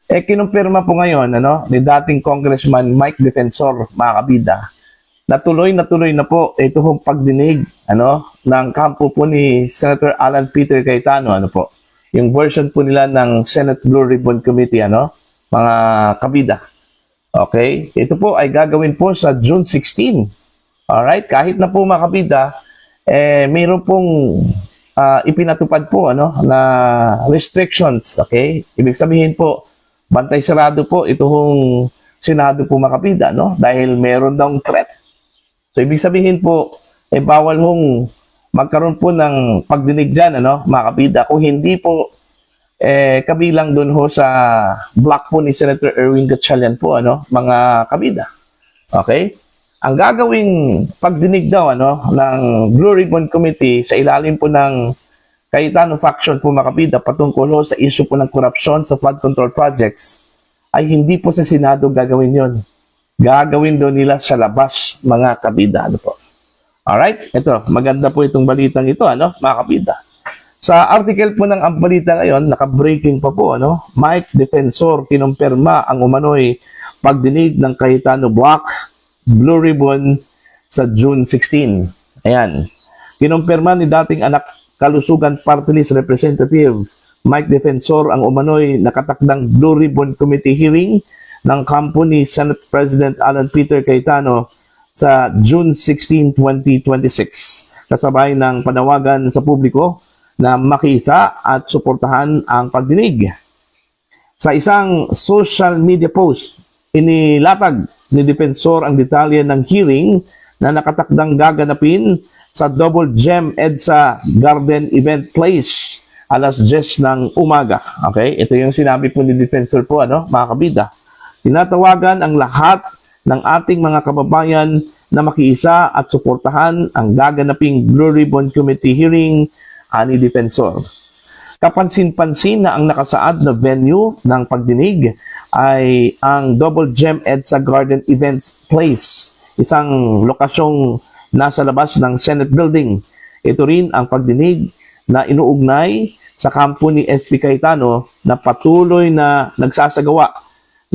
Kinumpirma po ngayon ni dating Congressman Mike Defensor, mga kabida, na tuloy na po ito hong pagdinig ng kampo po ni Senator Alan Peter Cayetano, yung version po nila ng Senate Blue Ribbon Committee, mga kabida. Okay? Ito po ay gagawin po sa June 16. Alright? Kahit na po, mga kabida, mayroon pong ipinatupad po na restrictions. Okay? Ibig sabihin po, bantay sarado po itong Senado po, mga kabida, dahil meron daw threat. So, ibig sabihin po, bawal hong magkaroon po ng pagdinig dyan, mga kabida. Kung hindi po, kabilang dun ho sa block po ni Senator Erwin Gatchalian po, mga kabida. Okay? Ang gagawing pagdinig daw, ng Blue Ribbon Committee sa ilalim po ng Cayetano faction po, mga kabida, patungkol ho sa issue po ng korupsyon sa flood control projects, ay hindi po sa Senado gagawin yon. Gagawin doon nila sa labas, mga kabida. Alright? Ito, maganda po itong balitang ito, mga kabida. Sa article po ng ang balita ngayon, naka-breaking pa po, Mike Defensor kinumpirma ang umano'y pagdinig ng Cayetano Block Blue Ribbon sa June 16. Ayan. Kinumpirma ni dating anak Kalusugan Party List Representative Mike Defensor ang umano'y nakatakdang Blue Ribbon Committee hearing ng kampo ni Senate President Alan Peter Cayetano sa June 16, 2026. Kasabay ng panawagan sa publiko na makiisa at suportahan ang pagdinig. Sa isang social media post, inilatag ni Defensor ang detalye ng hearing na nakatakdang gaganapin sa Double Gem EDSA Garden Event Place alas 10 ng umaga. Okay? Ito yung sinabi po ni Defensor po, mga kabida. Tinatawagan ang lahat ng ating mga kababayan na makiisa at suportahan ang gaganaping Blue Ribbon Committee hearing, ani Defensor. Kapansin-pansin na ang nakasaad na venue ng pagdinig ay ang Double Gem EDSA Garden Events Place, isang lokasyong nasa labas ng Senate Building. Ito rin ang pagdinig na inuugnay sa kampo ni SP Cayetano na patuloy na nagsasagawa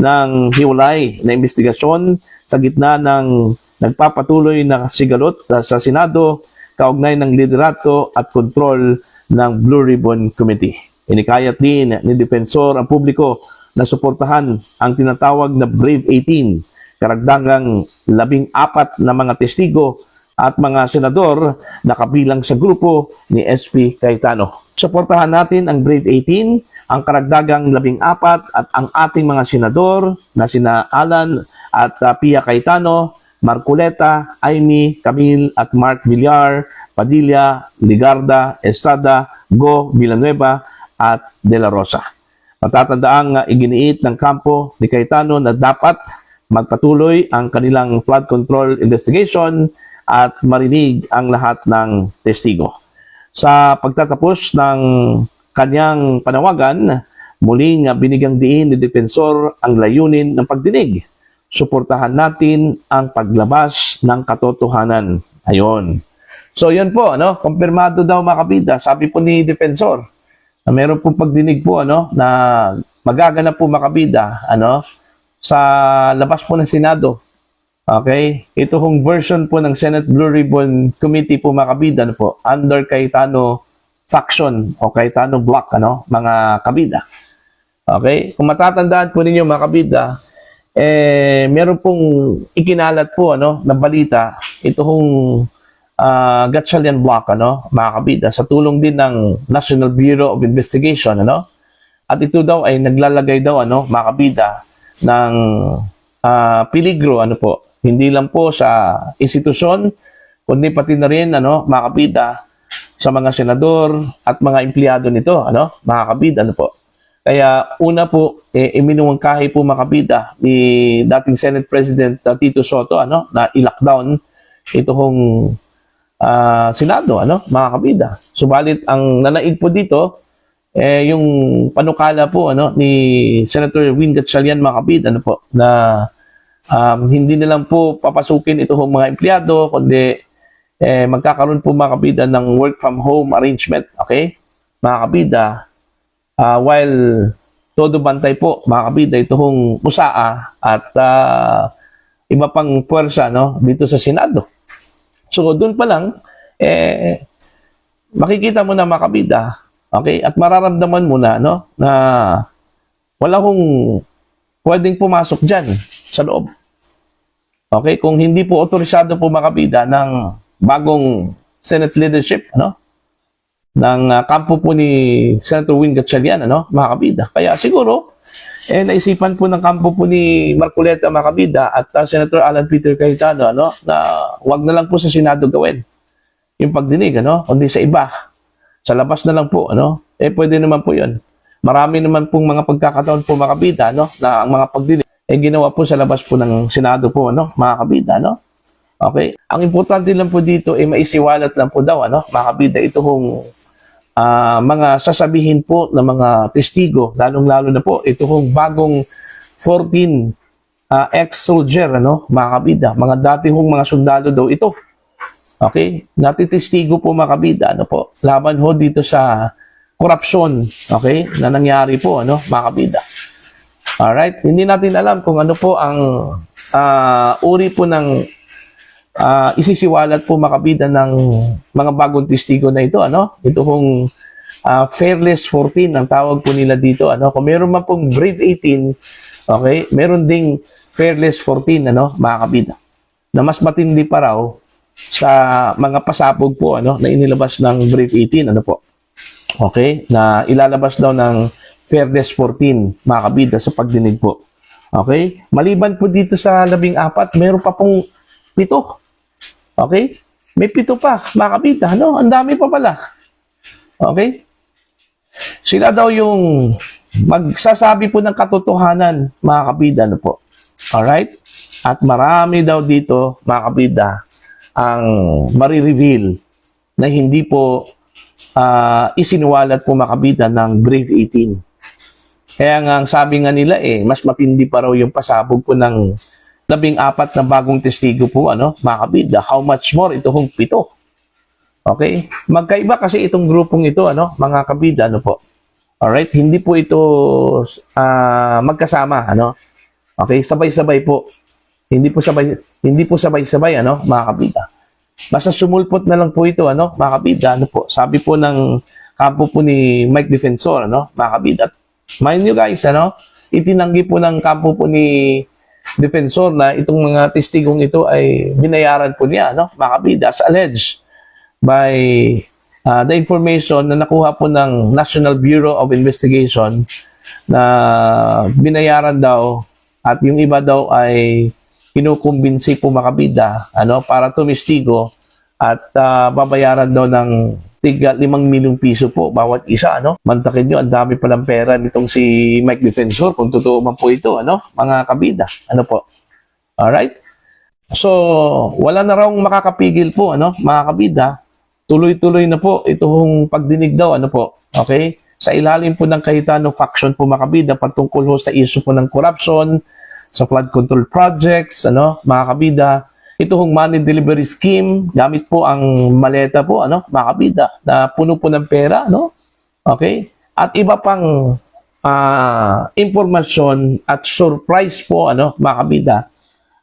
ng hiwalay na investigasyon sa gitna ng nagpapatuloy na sigalot sa Senado kaugnay ng liderato at kontrol ng Blue Ribbon Committee. Inikayat din ni Defensor ang publiko na suportahan ang tinatawag na Brave 18, karagdagang 14 na mga testigo at mga senador na kabilang sa grupo ni SP Cayetano. Suportahan natin ang Brave 18, ang karagdagang 14 at ang ating mga senador na sina Alan at Pia Cayetano, Marcoleta, Amy, Camille at Mark Villar, Padilla, Ligarda, Estrada, Go, Villanueva at De La Rosa. Matatandaang iginiit ng kampo ni Cayetano na dapat magpatuloy ang kanilang flood control investigation at marinig ang lahat ng testigo. Sa pagtatapos ng kanyang panawagan, muling binigyang diin ni Defensor ang layunin ng pagdinig. Suportahan natin ang paglabas ng katotohanan. Ayon. So, yun po, kumpirmado daw, mga kabida. Sabi po ni Defensor, na meron po pagdinig po, na magaganap po, mga kabida, sa labas po ng Senado. Okay? Ito hong version po ng Senate Blue Ribbon Committee po, mga kabida, under Cayetano faction o Cayetano block, mga kabida. Okay? Kung matatandaan po ninyo, mga kabida, meron pong ikinalat po, na balita, ito hong Gatchalian block, mga kabida, sa tulong din ng National Bureau of Investigation, At ito daw ay naglalagay daw, mga kabida, ng peligro, hindi lang po sa institusyon, kundi pati na rin, mga kabida, sa mga senador at mga empleyado nito, mga kabida, Kaya una po, iminuwangkahi po, mga kabida, ni dating Senate President Tito Soto, na i-lockdown ito hong Senado, mga kabida. Subalit, ang nanaig po dito, yung panukala po, ni Senator Win Gatchalian, mga kabida, na hindi nilang po papasukin ito hong mga empleyado, kundi magkakaroon po, mga kabida, ng work from home arrangement. Okay? Mga kabida, while todo bantay po, mga kabida, itong USAA at iba pang puwersa, no, dito sa Senado. So, doon pa lang, makikita mo na, mga kabida, okay, at mararamdaman mo na, no, na wala kong pwedeng pumasok dyan sa loob. Okay, kung hindi po otorisado po, mga kabida, ng bagong Senate leadership, ano, ng kampo po ni Senator Win Gatchalian, ano, mga kabida. Kaya siguro, naisipan po ng kampo po ni Marcoleta, mga kabida, at Senator Alan Peter Cayetano, ano, na wag na lang po sa Senado gawin yung pagdinig, ano, kundi sa iba. Sa labas na lang po, ano, pwede naman po yun. Marami naman pong mga pagkakataon po, mga kabida, no, na ang mga pagdinig ginawa po sa labas po ng Senado po, ano, mga kabida, no. Okay? Ang importante lang po dito maisiwalat lang po daw, ano, mga kabida, ito hong mga sasabihin po ng mga testigo, lalong-lalo na po, ito hong bagong 14 ex-soldier, ano, mga kabida, mga dati hong mga sundalo daw ito. Okay? Natitestigo po, mga kabida, ano po, laban ho dito sa korupsyon, okay, na nangyari po, ano, mga kabida. Alright? Hindi natin alam kung ano po ang uri po ng isisiwalat po, mga kabida, ng mga bagong testigo na ito, ano? Ito pong Fearless 14 ang tawag po nila dito, ano? Kung meron man pong Brave 18, okay, meron ding Fearless 14, ano, mga kabida, na mas matindi pa raw sa mga pasabog po, ano, na inilabas ng Brave 18, ano po, okay, na ilalabas daw ng Fearless 14, mga kabida, sa pagdinig po. Okay? Maliban po dito sa 14, meron pa pong 7. Okay? May 7 pa, mga kabida, no? Ang dami pa pala. Okay? Sila daw yung magsasabi po ng katotohanan, mga kabida, no po. Alright? At marami daw dito, mga kabida, ang marireveal na hindi po isinuwalat po, mga kabida, ng Brave 18. Kaya nga, ang sabi nga nila, mas matindi pa raw yung pasabog po ng 14 na bagong testigo po, ano, mga kabida. How much more? Ito hong 7. Okay? Magkaiba kasi itong grupong ito, ano, mga kabida, ano po. Alright? Hindi po ito magkasama, ano. Okay? Sabay-sabay po. Hindi po sabay-sabay, ano, mga kabida. Basta sumulpot na lang po ito, ano, mga kabida, ano po. Sabi po ng kampo po ni Mike Defensor, ano, mga kabida. Mind nyo guys, ano, itinanggi po ng kampo po ni Defensor na itong mga testigong ito ay binayaran po niya, no, mga kabida, as alleged by the information na nakuha po ng National Bureau of Investigation na binayaran daw at yung iba daw ay kinukumbinsi po, mga kabida, ano, para tumistigo at babayaran daw ng tiga 5 milyong piso po bawat isa, ano. Mantakin nyo, ang dami palang pera nitong si Mike Defensor, kung totoo man po ito, ano, mga kabida, ano po. Alright? So, wala na raw makakapigil po, ano, mga kabida. Tuloy-tuloy na po itong pagdinig daw, ano po. Okay? Sa ilalim po ng Cayetano faction po, mga kabida, patungkol ho sa issue po ng corruption, sa flood control projects, ano, mga kabida. Ito hong money delivery scheme, gamit po ang maleta po, ano, mga kabida, na puno po ng pera, no? Okay? At iba pang impormasyon at surprise po, ano, mga kabida,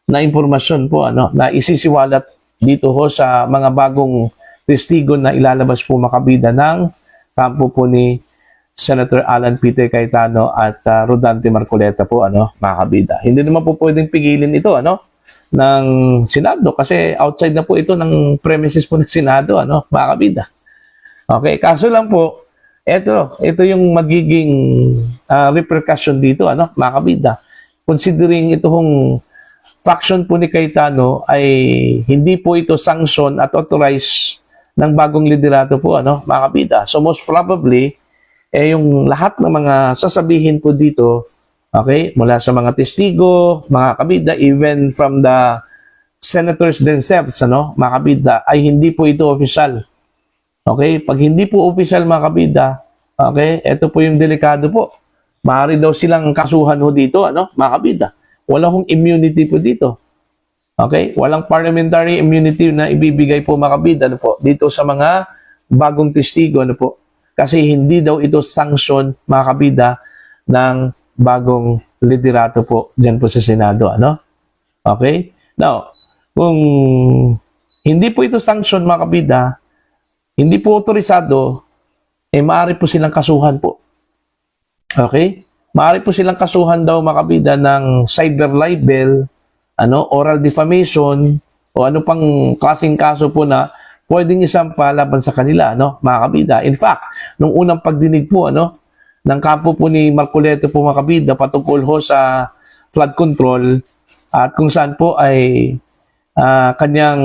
na impormasyon po, ano, na isisiwalat dito ho sa mga bagong testigo na ilalabas po, mga kabida, ng kampo po ni Senator Alan Peter Cayetano at Rodante Marcoleta po, ano, mga kabida. Hindi naman po pwedeng pigilin ito, ano, ng Senado kasi outside na po ito ng premises po ng Senado, ano, mga kabida. Okay, kaso lang po, ito yung magiging repercussion dito, ano, mga kabida. Considering itong faction po ni Cayetano ay hindi po ito sanction at authorized ng bagong liderato po, ano, mga kabida. So most probably, yung lahat ng mga sasabihin po dito, okay, mula sa mga testigo, mga kabida, even from the senators themselves, ano, mga kabida, ay hindi po ito official. Okay, pag hindi po official, mga kabida, okay, ito po yung delikado po. Maaari daw silang kasuhan ho dito, ano, mga kabida. Wala hong immunity po dito. Okay, walang parliamentary immunity na ibibigay po, mga kabida, ano po, dito sa mga bagong testigo, ano po. Kasi hindi daw ito sanction, mga kabida, ng bagong liderato po dyan po sa Senado, ano? Okay? Now, kung hindi po ito sanction mga kabida, hindi po otorisado, maaari po silang kasuhan po. Okay? Maaari po silang kasuhan daw mga kabida ng cyber libel, oral defamation, o ano pang klaseng kaso po na pwedeng isampa laban sa kanila, mga kabida. In fact, nung unang pagdinig po, ng kampo po ni Marcoleto po mga kabida patungkol ho sa flood control at kung saan po ay kanyang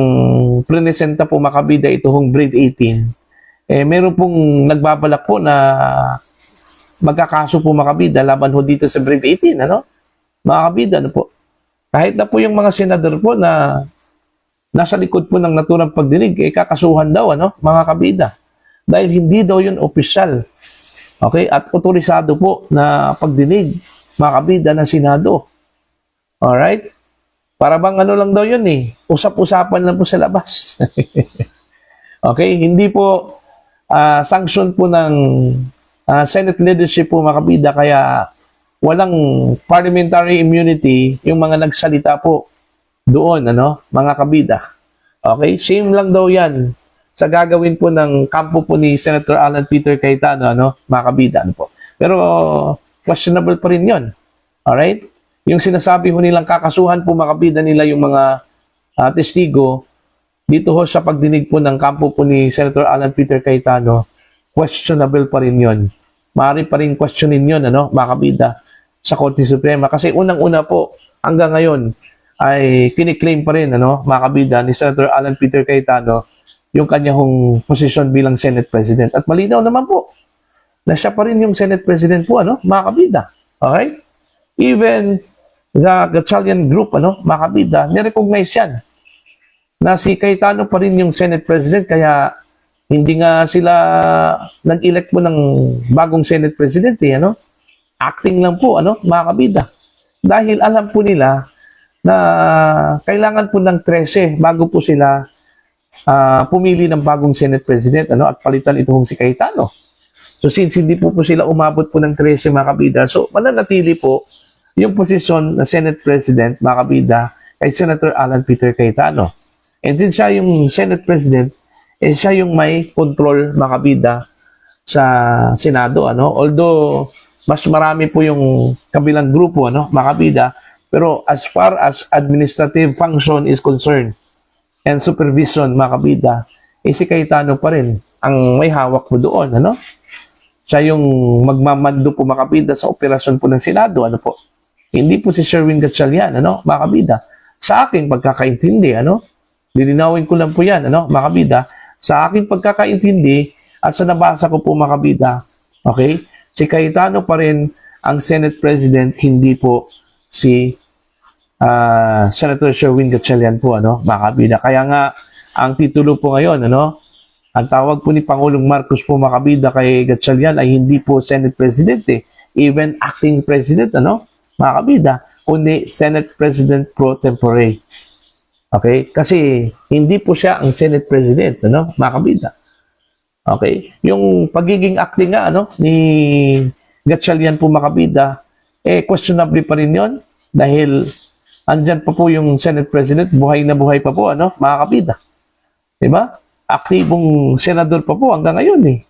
presenta po mga kabida ito hong Brave 18, meron pong nagbabalak po na magkakaso po mga kabida laban ho dito sa Brave 18, mga kabida, po. Kahit na po yung mga senador po na nasa likod po ng naturang pagdinig, kakasuhan daw, mga kabida. Dahil hindi daw yun opisyal. Okay? At otorisado po na pagdinig, mga kabida, ng Senado. Alright? Para bang lang daw yun usap-usapan lang po sa labas. Okay? Hindi po sanction po ng Senate leadership po mga kabida, kaya walang parliamentary immunity yung mga nagsalita po doon, mga kabida. Okay? Same lang daw yan sa gagawin po ng kampo po ni Senator Alan Peter Cayetano, mga kabida, po. Pero questionable pa rin yun. Alright? Yung sinasabi ho nilang kakasuhan po mga kabida nila yung mga testigo dito ho sa pagdinig po ng kampo po ni Senator Alan Peter Cayetano, questionable pa rin yun. Maaari pa rin questionin yun, mga kabida, sa Korte Suprema. Kasi unang-una po, hanggang ngayon, ay kiniklaim pa rin, mga kabida, ni Senator Alan Peter Cayetano yung kanyang posisyon bilang Senate President. At malinaw naman po na siya pa rin yung Senate President po, mga kabida. Okay? Even the Gatchalian Group, mga kabida, nirecognize yan na si Cayetano pa rin yung Senate President, kaya hindi nga sila nag-elect po ng bagong Senate President, Acting lang po, mga kabida. Dahil alam po nila na kailangan po ng 13 bago po sila pumili ng bagong Senate President, at palitan itong si Cayetano. So since hindi po sila umabot po ng 13 mga kabida, so mananatili po yung posisyon na Senate President, mga kabida, kay Senator Alan Peter Cayetano. And since siya yung Senate President, siya yung may control, mga kabida, sa Senado, Although mas marami po yung kabilang grupo, mga kabida, pero as far as administrative function is concerned and supervision, mga kabida, si Cayetano pa rin ang may hawak po doon, Siya yung magmamando po, mga kabida, sa operasyon po ng Senado, po. Hindi po si Sherwin Gatchalian, mga kabida. Sa aking pagkakaintindi, lilinawin ko lang po yan, mga kabida. Sa aking pagkakaintindi at sa nabasa ko po, mga kabida, okay, si Cayetano pa rin ang Senate President, hindi po si Senator Sherwin Gatchalian po, mga kabida. Kaya nga, ang titulo po ngayon, ang tawag po ni Pangulong Marcos po, mga kabida, kay Gatchalian ay hindi po Senate President, even acting President, mga kabida, kundi Senate President pro tempore. Okay? Kasi hindi po siya ang Senate President, mga kabida. Okay? Yung pagiging acting nga, ni Gatchalian po, mga kabida, questionable pa rin yun dahil andyan pa po yung Senate President, buhay na buhay pa po, mga kabida. Diba? Aktibong senador pa po hanggang ngayon,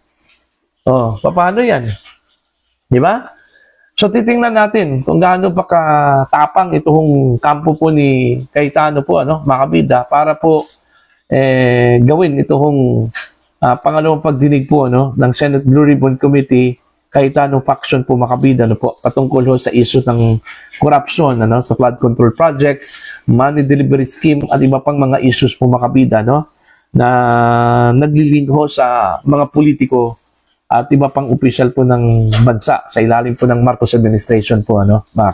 paano yan? Diba? So, titingnan natin kung gaano pa katapang itong kampo po ni Cayetano po, mga kabida, para po gawin itong pangalawang pagdinig po, ng Senate Blue Ribbon Committee, Cayetano faction po, mga kabida, po, patungkol ho sa issue ng corruption, sa flood control projects, money delivery scheme, at iba pang mga issues po, mga kabida, na naglilink ho sa mga politiko at iba pang opisyal po ng bansa sa ilalim po ng Marcos administration po, mga